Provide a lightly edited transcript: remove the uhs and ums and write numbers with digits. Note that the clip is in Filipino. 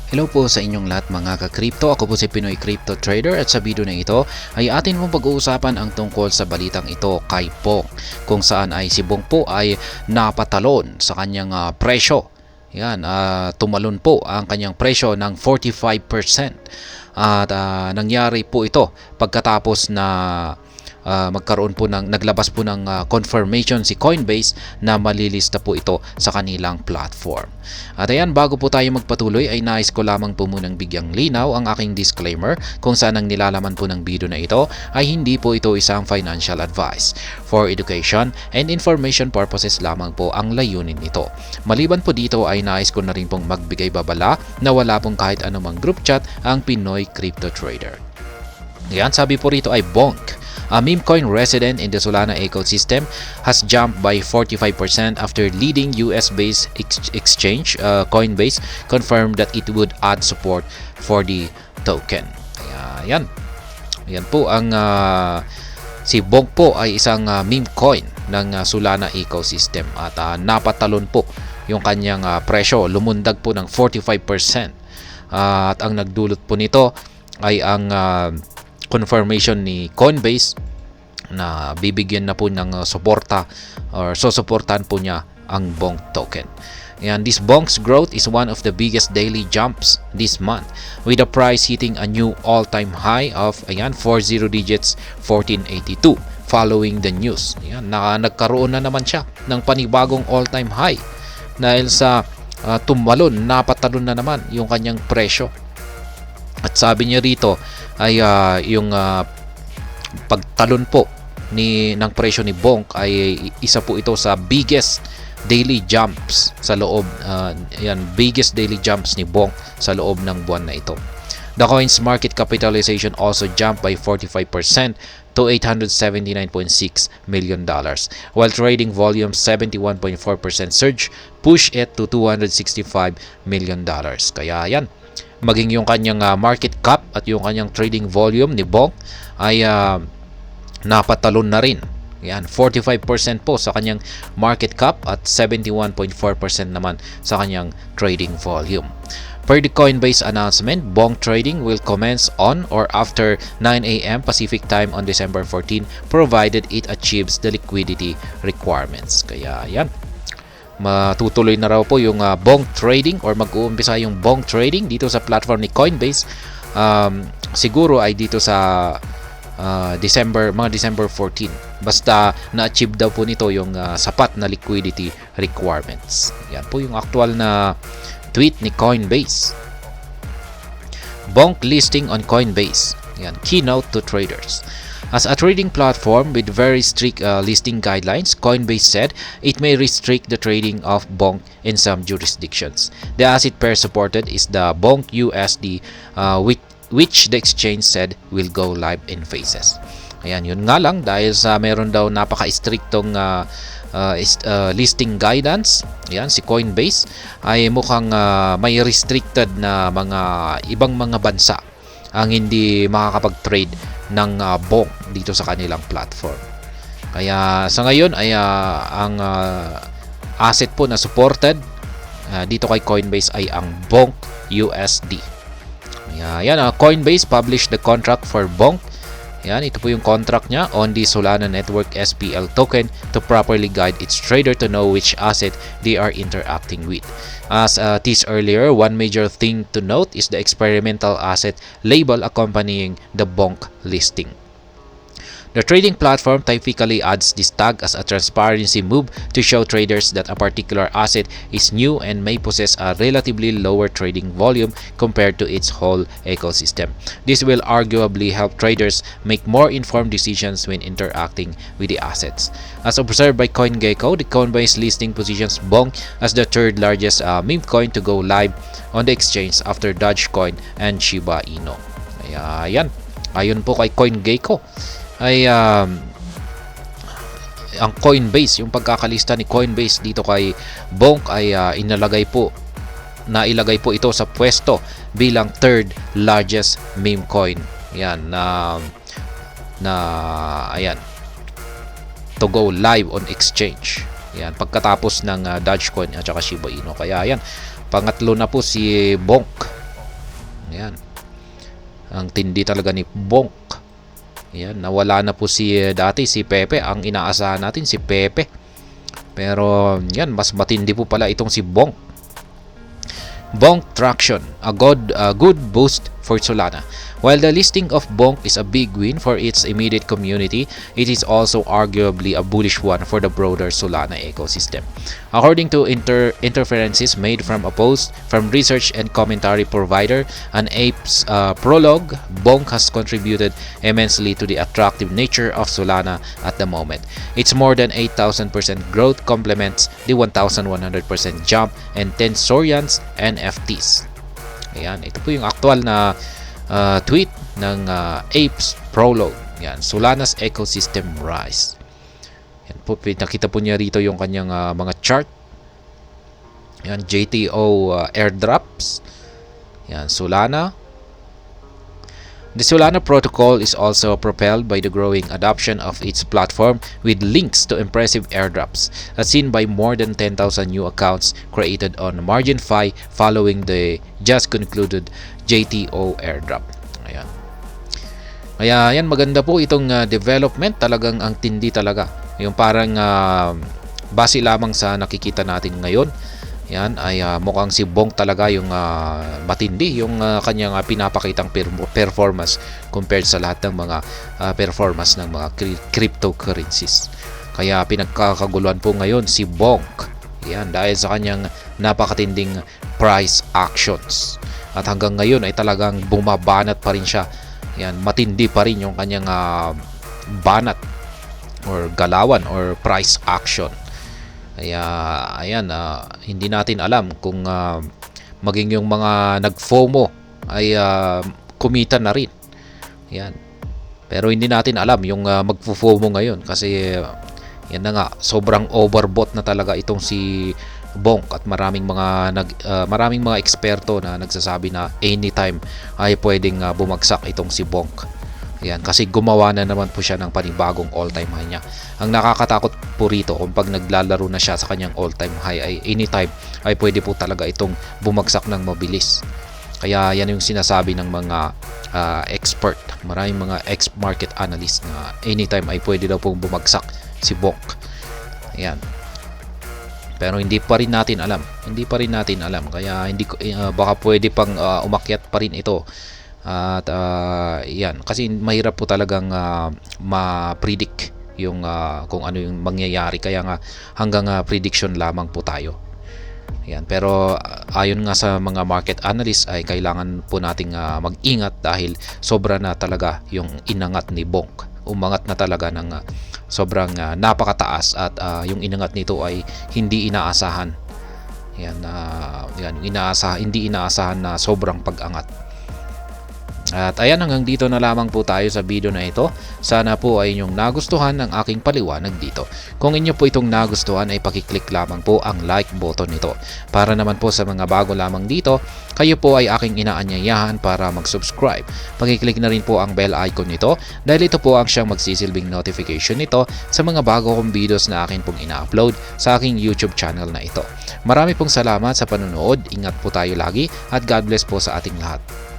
Hello po sa inyong lahat mga ka-crypto. Ako po si Pinoy Crypto Trader at sa video na ito ay atin pong pag-uusapan ang tungkol sa balitang ito kay Bonk, kung saan ay si Bonk po ay napatalon sa kanyang presyo. Yan, tumalon po ang kanyang presyo ng 45%. At nangyari po ito pagkatapos na magkaroon po ng naglabas po ng confirmation si Coinbase na malilista po ito sa kanilang platform. At ayan, bago po tayo magpatuloy ay nais ko lamang po munang bigyang linaw ang aking disclaimer kung saan ang nilalaman po ng video na ito ay hindi po ito isang financial advice. For education and information purposes lamang po ang layunin nito. Maliban po dito ay nais ko na rin pong magbigay babala na wala pong kahit anumang group chat ang Pinoy Crypto Trader. Ayan, sabi po rito ay Bonk. A meme coin resident in the Solana ecosystem has jumped by 45% after leading US-based exchange Coinbase confirmed that it would add support for the token. Ayan. Ayan po ang si Bonk po ay isang meme coin ng Solana ecosystem at napatalon po yung kanyang presyo, lumundag po ng 45%. At ang nagdulot po nito ay ang confirmation ni Coinbase na bibigyan na po ng suporta or susuportahan po niya ang Bonk token. And this Bonk's growth is one of the biggest daily jumps this month, with the price hitting a new all-time high of 40 digits 1482 following the news. Ayan, nagkaroon na naman siya ng panibagong all-time high dahil sa tumalon, napatalon na naman yung kanyang presyo. At sabi niya rito ay yung pagtalon po ng presyo ni Bonk ay isa po ito sa biggest daily jumps sa loob biggest daily jumps ni Bonk sa loob ng buwan na ito. The coin's market capitalization also jumped by 45% to $879.6 million, while trading volume 71.4% surge pushed it to $265 million. Kaya yan, maging yung kanyang market cap at yung kanyang trading volume ni Bonk ay napatalon na rin. Yan, 45% po sa kanyang market cap at 71.4% naman sa kanyang trading volume. Per the Coinbase announcement, Bonk trading will commence on or after 9 a.m. Pacific time on December 14, provided it achieves the liquidity requirements. Kaya yan, matutuloy na raw po yung Bonk trading or mag-uumpisa yung Bonk trading dito sa platform ni Coinbase. Siguro ay dito sa December 14. Basta na-achieve daw po nito yung sapat na liquidity requirements. Yan po yung actual na tweet ni Coinbase. Bonk listing on Coinbase. Yan, keynote to traders. As a trading platform with very strict listing guidelines, Coinbase said it may restrict the trading of Bonk in some jurisdictions. The asset pair supported is the Bonk USD, which the exchange said will go live in phases. Ayan, yun nga lang, dahil sa meron daw napaka-strictong listing guidance, ayan, si Coinbase ay mukhang may restricted na ibang mga bansa ang hindi makakapag-trade ng Bonk dito sa kanilang platform. Kaya sa ngayon ay ang asset po na supported dito kay Coinbase ay ang Bonk USD. Yan, Coinbase published the contract for Bonk. Yan, ito po yung contract niya on the Solana Network SPL token to properly guide its trader to know which asset they are interacting with. As teased earlier, one major thing to note is the experimental asset label accompanying the Bonk listing. The trading platform typically adds this tag as a transparency move to show traders that a particular asset is new and may possess a relatively lower trading volume compared to its whole ecosystem. This will arguably help traders make more informed decisions when interacting with the assets. As observed by CoinGecko, the Coinbase listing positions Bonk as the third largest meme coin to go live on the exchange after Dogecoin and Shiba Inu. Ayan, ayon po kay CoinGecko ay ang Coinbase, yung pagkakalista ni Coinbase dito kay Bonk ay nailagay po ito sa pwesto bilang third largest meme coin. Yan ayan, to go live on exchange. Yan, pagkatapos ng Dogecoin at saka Shiba Inu. Kaya yan, pangatlo na po si Bonk. Ayan. Ang tindi talaga ni Bonk. Ayan, nawala na po dati si Pepe. Ang inaasahan natin si Pepe. Pero yan, mas matindi po pala itong si Bonk. Bonk Traction, a good boost for Solana. While the listing of Bonk is a big win for its immediate community, it is also arguably a bullish one for the broader Solana ecosystem. According to interferences made from a post from research and commentary provider, an Apes prologue, Bonk has contributed immensely to the attractive nature of Solana at the moment. Its more than 8,000% growth complements the 1,100% jump in Tensorian's NFTs. Ayan, ito po yung actual na tweet ng Apes Prologue. Yan, Solana's Ecosystem Rise. Yan po, nakita po niya rito yung kanyang mga chart. Yan, JTO airdrops. Yan, Solana. The Solana protocol is also propelled by the growing adoption of its platform with links to impressive airdrops, as seen by more than 10,000 new accounts created on MarginFi following the just concluded JTO airdrop. Ayan. Kaya yan, maganda po itong development. Talagang ang tindi talaga. Yung parang base lamang sa nakikita natin ngayon. Yan ay mukhang si Bonk talaga yung matindi yung kanyang pinapakitang performance compared sa lahat ng mga performance ng mga cryptocurrencies. Kaya pinagkakaguluhan po ngayon si Bonk. Yan, dahil sa kanyang napakatinding price actions. At hanggang ngayon ay talagang bumabanat pa rin siya. Yan, matindi pa rin yung kanyang banat or galawan or price action. Kaya ayan, hindi natin alam kung maging yung mga nag-FOMO ay kumita na rin. Ayan. Pero hindi natin alam yung mag-FOMO ngayon kasi yan na nga, sobrang overbought na talaga itong si Bonk at maraming mga eksperto na nagsasabi na anytime ay pwedeng bumagsak itong si Bonk. Ayan, kasi gumawa na naman po siya ng panibagong all-time high niya. Ang nakakatakot po rito kung pag naglalaro na siya sa kanyang all-time high ay anytime ay pwede po talaga itong bumagsak ng mabilis. Kaya yan yung sinasabi ng mga expert, maraming mga ex-market analyst na anytime ay pwede daw pong bumagsak si Bonk. Ayan. Pero hindi pa rin natin alam. Kaya baka pwede pang umakyat pa rin ito. At yan, kasi mahirap po talagang ma-predict yung kung ano yung mangyayari, kaya nga hanggang prediction lamang po tayo. Yan, pero ayon nga sa mga market analysts ay kailangan po nating mag-ingat dahil sobra na talaga yung inangat ni Bonk. Umangat na talaga ng sobrang napakataas at yung inangat nito ay hindi inaasahan. Yan, hindi inaasahan na sobrang pag-angat. At ayan, hanggang dito na lamang po tayo sa video na ito. Sana po ay inyong nagustuhan ang aking paliwanag dito. Kung inyo po itong nagustuhan ay pakiclick lamang po ang like button nito. Para naman po sa mga bago lamang dito, kayo po ay aking inaanyayahan para mag-subscribe. Pakiclick na rin po ang bell icon nito dahil ito po ang siyang magsisilbing notification nito sa mga bago kong videos na akin pong ina-upload sa aking YouTube channel na ito. Marami pong salamat sa panonood. Ingat po tayo lagi at God bless po sa ating lahat.